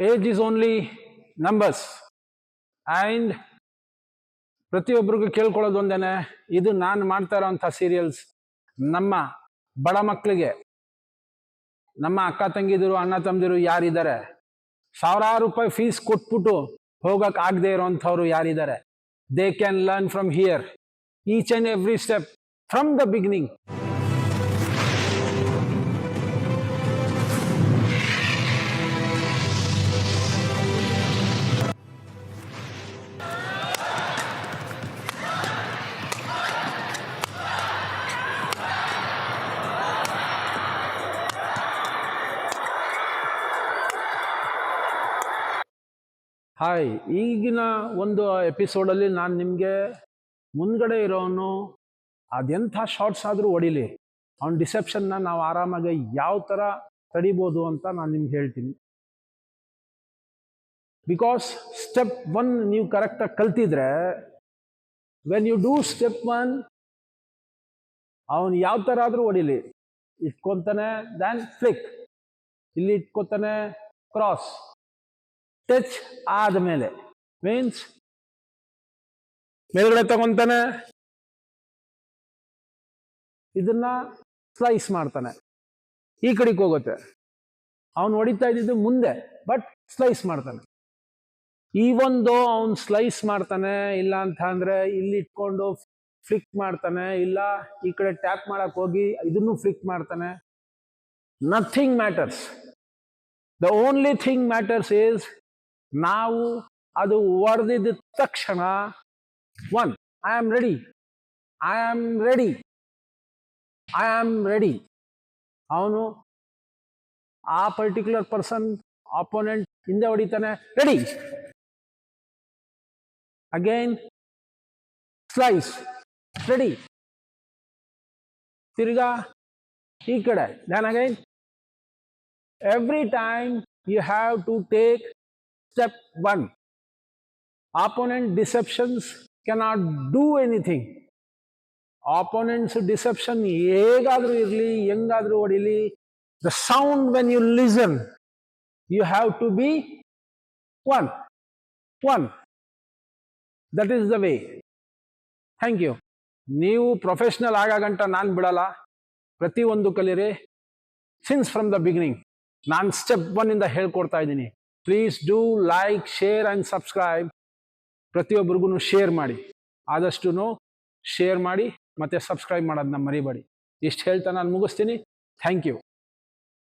Age is only numbers. And ಪ್ರತಿಯೊಬ್ಬರಿಗೂ ಕೇಳ್ಕೊಳ್ಳೋದು ಒಂದೇನೆ, ಇದು ನಾನು ಮಾಡ್ತಾ ಇರೋಂಥ ಸೀರಿಯಲ್ಸ್ ನಮ್ಮ ಬಡ ಮಕ್ಕಳಿಗೆ, ನಮ್ಮ ಅಕ್ಕ ತಂಗಿದಿರು ಅಣ್ಣ ತಮ್ಮದಿರು ಯಾರಿದ್ದಾರೆ, ಸಾವಿರಾರು ರೂಪಾಯಿ ಫೀಸ್ ಕೊಟ್ಬಿಟ್ಟು ಹೋಗಕ್ಕೆ ಆಗದೆ ಇರೋಂಥವ್ರು ಯಾರಿದ್ದಾರೆ, they can learn from here each and every step from the beginning. Hi, ಈಗಿನ ಒಂದು ಎಪಿಸೋಡಲ್ಲಿ ನಾನು ನಿಮಗೆ ಮುಂದ್ಗಡೆ ಇರೋನು ಅದೆಂಥ ಶಾರ್ಟ್ಸ್ ಆದರೂ ಹೊಡಿಲಿ, ಅವನ ಡಿಸೆಪ್ಷನ್ನ ನಾವು ಆರಾಮಾಗಿ ಯಾವ ಥರ ತಡಿಬೋದು ಅಂತ ನಾನು ನಿಮ್ಗೆ ಹೇಳ್ತೀನಿ. ಬಿಕಾಸ್ ಸ್ಟೆಪ್ 1 ನೀವು ಕರೆಕ್ಟಾಗಿ ಕಲ್ತಿದ್ರೆ, ವೆನ್ ಯು ಡೂ ಸ್ಟೆಪ್ 1 ಅವನು ಯಾವ ಥರ ಆದರೂ ಹೊಡಿಲಿ, ಇಟ್ಕೊತಾನೆ ದ್ಯಾನ್ ಫ್ಲಿಕ್, ಇಲ್ಲಿ ಇಟ್ಕೊತಾನೆ ಕ್ರಾಸ್, ಟಚ್ ಆದಮೇಲೆ ಮೀನ್ಸ್ ಮೇಲ್ಗಡೆ ತಗೊಂತಾನೆ, ಇದನ್ನ ಸ್ಲೈಸ್ ಮಾಡ್ತಾನೆ, ಈ ಕಡೆಗೆ ಹೋಗುತ್ತೆ. ಅವನು ಹೊಡಿತಾ ಇದ್ದಿದ್ದು ಮುಂದೆ, ಬಟ್ ಸ್ಲೈಸ್ ಮಾಡ್ತಾನೆ. ಈ ಒಂದು ಅವನು ಸ್ಲೈಸ್ ಮಾಡ್ತಾನೆ, ಇಲ್ಲ ಅಂತ ಅಂದ್ರೆ ಇಲ್ಲಿ ಇಟ್ಕೊಂಡು ಫ್ಲಿಕ್ ಮಾಡ್ತಾನೆ, ಇಲ್ಲ ಈ ಕಡೆ ಟ್ಯಾಪ್ ಮಾಡಕ್ ಹೋಗಿ ಇದನ್ನು ಫ್ಲಿಕ್ ಮಾಡ್ತಾನೆ. Nothing matters. The only thing matters is ನಾವು ಅದು ಹೊಡೆದಿದ್ದ ತಕ್ಷಣ I am ready, I am ready, I am ready. ಅವನು ಆ ಪರ್ಟಿಕ್ಯುಲರ್ ಪರ್ಸನ್ ಆಪೋನೆಂಟ್ ಹಿಂದೆ ಹೊಡಿತಾನೆ, ರೆಡಿ, ಅಗೈನ್ ಸ್ಲೈಸ್, ರೆಡಿ, ತಿರ್ಗಾ ಈ ಕಡೆ, then again. Every time you have to take step 1. Opponent deceptions cannot do anything. Opponent's deception ಹೇಗಾದ್ರೂ ಇರಲಿ, ಹೆಂಗಾದ್ರೂ ಹೊಡಿಲಿ, the sound when you listen, you have to be one. That is the way. Thank you. ನೀವು professional ಆಗಂಟ ನಾನು ಬಿಡಲ್ಲ, ಪ್ರತಿಯೊಂದು ಕಲೀರಿ. Since from the beginning ನಾನು step 1 ಇಂದ ಹೇಳ್ಕೊಡ್ತಾ ಇದ್ದೀನಿ. Please do like, share and subscribe. ಪ್ರತಿಯೊಬ್ಬರಿಗೂ ಶೇರ್ ಮಾಡಿ, ಆದಷ್ಟು ಶೇರ್ ಮಾಡಿ ಮತ್ತು ಸಬ್ಸ್ಕ್ರೈಬ್ ಮಾಡೋದನ್ನ ಮರಿಬೇಡಿ. ಇಷ್ಟು ಹೇಳ್ತಾ ನಾನು ಮುಗಿಸ್ತೀನಿ. Thank you.